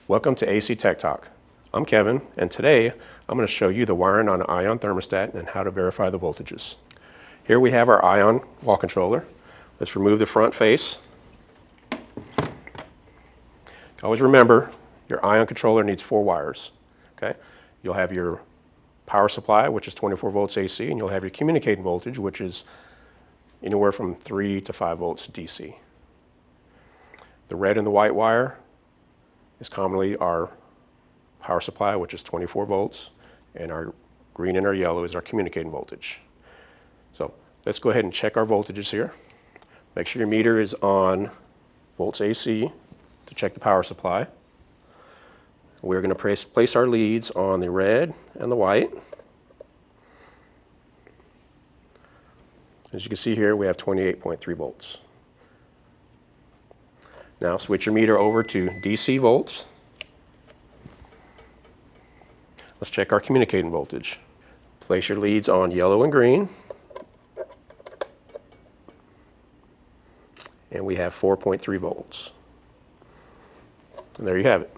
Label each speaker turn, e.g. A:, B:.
A: Welcome to AC Tech Talk. I'm Kevin, and today I'm going to show you the wiring on an ion thermostat and how to verify the voltages. Here we have our ion wall controller. Let's remove the front face. Always remember, your ion controller needs 4 wires. Okay? You'll have your power supply, which is 24 volts AC, and you'll have your communicating voltage, which is anywhere from 3 to 5 volts DC. The red and the white wire is commonly our power supply, which is 24 volts, and our green and our yellow is our communicating voltage. So let's go ahead and check our voltages here. Make sure your meter is on volts AC to check the power supply. We're going to place our leads on the red and the white. As you can see here, we have 28.3 volts. Now switch your meter over to DC volts. Let's check our communicating voltage. Place your leads on yellow and green. And we have 4.3 volts. And there you have it.